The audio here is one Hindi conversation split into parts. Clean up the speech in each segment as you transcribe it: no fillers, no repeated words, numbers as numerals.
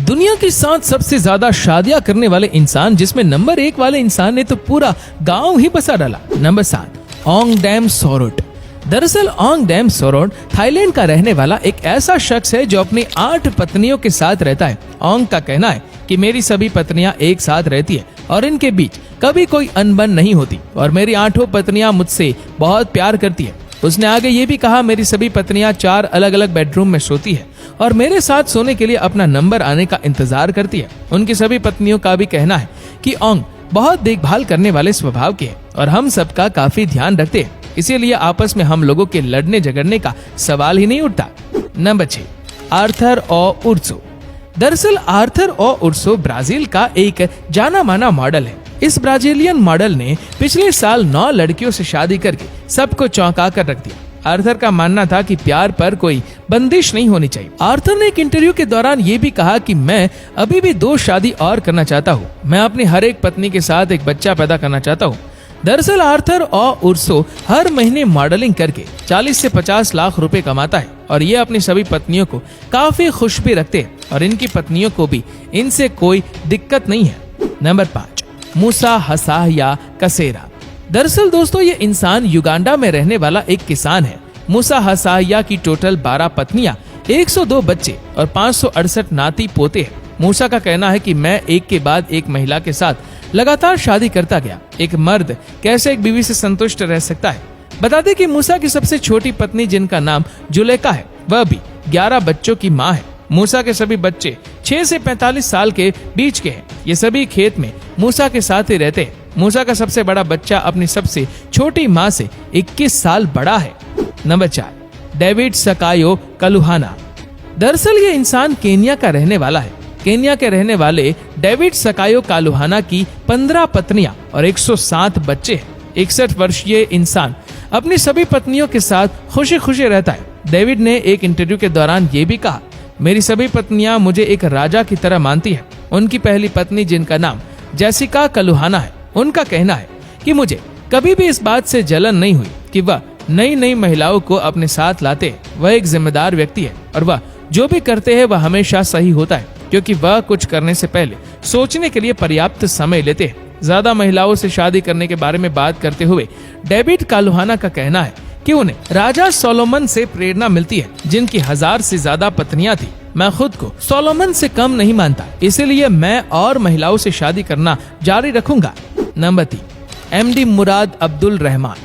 दुनिया की 7 सबसे ज्यादा शादियां करने वाले इंसान, जिसमें नंबर 1 वाले इंसान ने तो पूरा गांव ही बसा डाला। नंबर 7, ओंगडेम सोरोट। दरअसल ओंगडेम सोरोट थाईलैंड का रहने वाला एक ऐसा शख्स है जो अपनी 8 पत्नियों के साथ रहता है। ओंग का कहना है कि मेरी सभी पत्नियां एक साथ रहती है और इनके बीच कभी कोई अनबन नहीं होती और मेरी 8 पत्नियां मुझसे बहुत प्यार करती है। उसने आगे ये भी कहा, मेरी सभी पत्नियां 4 अलग अलग बेडरूम में सोती है और मेरे साथ सोने के लिए अपना नंबर आने का इंतजार करती है। उनकी सभी पत्नियों का भी कहना है कि ओंग बहुत देखभाल करने वाले स्वभाव के हैं और हम सबका काफी ध्यान रखते हैं, इसीलिए आपस में हम लोगों के लड़ने झगड़ने का सवाल ही नहीं उठता। नंबर 6, आर्थर ओ उर्सो। दरअसल आर्थर ओ उर्सो ब्राजील का एक जाना माना मॉडल है। इस ब्राजीलियन मॉडल ने पिछले साल 9 लड़कियों से शादी करके सबको चौंका कर रख दिया। आर्थर का मानना था कि प्यार पर कोई बंदिश नहीं होनी चाहिए। आर्थर ने एक इंटरव्यू के दौरान ये भी कहा कि मैं अभी भी 2 शादी और करना चाहता हूँ। मैं अपनी हर एक पत्नी के साथ एक बच्चा पैदा करना चाहता हूँ। दरअसल आर्थर ओ उर्सो हर महीने मॉडलिंग करके 40 से 50 लाख रुपए कमाता है और ये अपनी सभी पत्नियों को काफी खुश भी रखते हैं और इनकी पत्नियों को भी इनसे कोई दिक्कत नहीं है। नंबर 5, मूसा हसाया कसेरा। दरअसल दोस्तों ये इंसान युगांडा में रहने वाला एक किसान है। मूसा हसाया की टोटल 12 पत्नियां, 102 बच्चे और 568 नाती पोते हैं। मूसा का कहना है कि मैं एक के बाद एक महिला के साथ लगातार शादी करता गया। एक मर्द कैसे एक बीवी से संतुष्ट रह सकता है। बता दें कि मूसा की सबसे छोटी पत्नी, जिनका नाम जुलेका है, वह भी 11 बच्चों की माँ है। मूसा के सभी बच्चे 6 से 45 साल के बीच के हैं। ये सभी खेत में मूसा के साथ ही रहते हैं। मूसा का सबसे बड़ा बच्चा अपनी सबसे छोटी माँ से 21 साल बड़ा है। नंबर 4, डेविड सकायो कलुहाना। दरअसल ये इंसान केन्या का रहने वाला है। केन्या के रहने वाले डेविड सकायो कालुहाना की 15 पत्नियां और 107 बच्चे हैं। 61 वर्षीय इंसान अपनी सभी पत्नियों के साथ खुशी खुशी रहता है। डेविड ने एक इंटरव्यू के दौरान ये भी कहा, मेरी सभी पत्नियां मुझे एक राजा की तरह मानती हैं। उनकी पहली पत्नी, जिनका नाम जेसिका कलुहाना है, उनका कहना है कि मुझे कभी भी इस बात से जलन नहीं हुई कि वह नई नई महिलाओं को अपने साथ लाते हैं। वह एक जिम्मेदार व्यक्ति है और वह जो भी करते हैं वह हमेशा सही होता है, क्योंकि वह कुछ करने से पहले सोचने के लिए पर्याप्त समय लेते हैं। ज्यादा महिलाओं से शादी करने के बारे में बात करते हुए डेविड कालुहाना का कहना है कि उन्हें राजा सोलोमन से प्रेरणा मिलती है, जिनकी 1000 से ज्यादा पत्नियां थी। मैं खुद को सोलोमन से कम नहीं मानता, इसीलिए मैं और महिलाओं से शादी करना जारी रखूंगा। नंबर 3, एमडी मुराद अब्दुल रहमान।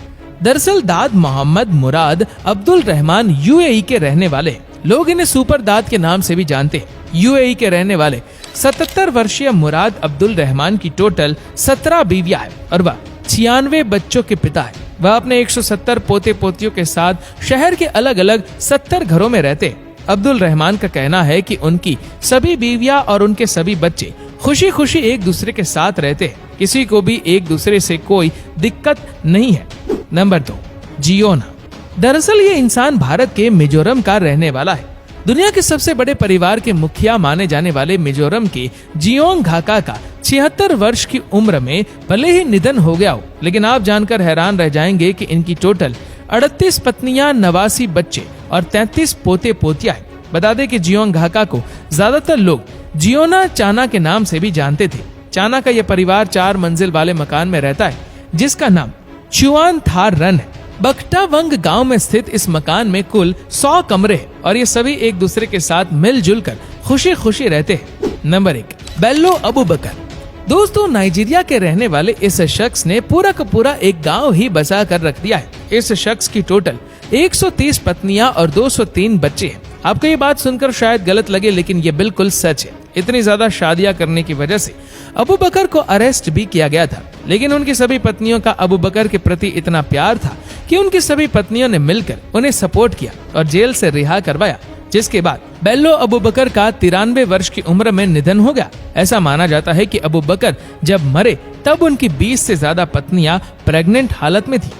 दरअसल दाद मोहम्मद मुराद अब्दुल रहमान यूएई के रहने वाले हैं। लोग इन्हें सुपर दाद के नाम से भी जानते हैं। यूएई के रहने वाले 77 वर्षीय मुराद अब्दुल रहमान की टोटल 17 बीवियां हैं और वह 96 बच्चों के पिता है। वह अपने 170 पोते पोतियों के साथ शहर के अलग अलग 70 घरों में रहते हैं। अब्दुल रहमान का कहना है कि उनकी सभी बीवियां और उनके सभी बच्चे खुशी खुशी एक दूसरे के साथ रहते हैं। किसी को भी एक दूसरे से कोई दिक्कत नहीं है। नंबर 2, जियोना। दरअसल ये इंसान भारत के मिजोरम का रहने वाला है। दुनिया के सबसे बड़े परिवार के मुखिया माने जाने वाले मिजोरम के जियोंग घाका का 76 वर्ष की उम्र में भले ही निधन हो गया हो, लेकिन आप जानकर हैरान रह जाएंगे कि इनकी टोटल 38 पत्नियां, 89 बच्चे और 33 पोते पोतियां हैं। बता दें कि जियोंग घाका को ज्यादातर लोग जियोना चाना के नाम से भी जानते थे। चाना का यह परिवार 4 मंजिल वाले मकान में रहता है, जिसका नाम चुआन थार रन है। बक्टावंग गांव में स्थित इस मकान में कुल 100 कमरे हैं और ये सभी एक दूसरे के साथ मिलजुल कर खुशी खुशी रहते हैं। नंबर 1, बेल्लो अबूबकर। दोस्तों नाइजीरिया के रहने वाले इस शख्स ने पूरा का पूरा एक गांव ही बसा कर रख दिया है। इस शख्स की टोटल 130 पत्नियां और 203 बच्चे हैं। आपको ये बात सुनकर शायद गलत लगे, लेकिन ये बिल्कुल सच है। इतनी ज्यादा शादियां करने की वजह से अबू बकर को अरेस्ट भी किया गया था, लेकिन उनकी सभी पत्नियों का अबू बकर के प्रति इतना प्यार था कि उनकी सभी पत्नियों ने मिलकर उन्हें सपोर्ट किया और जेल से रिहा करवाया, जिसके बाद बेल्लो अबू बकर का 93 वर्ष की उम्र में निधन हो गया। ऐसा माना जाता है कि अबू बकर जब मरे तब उनकी 20 से ज्यादा पत्नियां प्रेग्नेंट हालत में थी।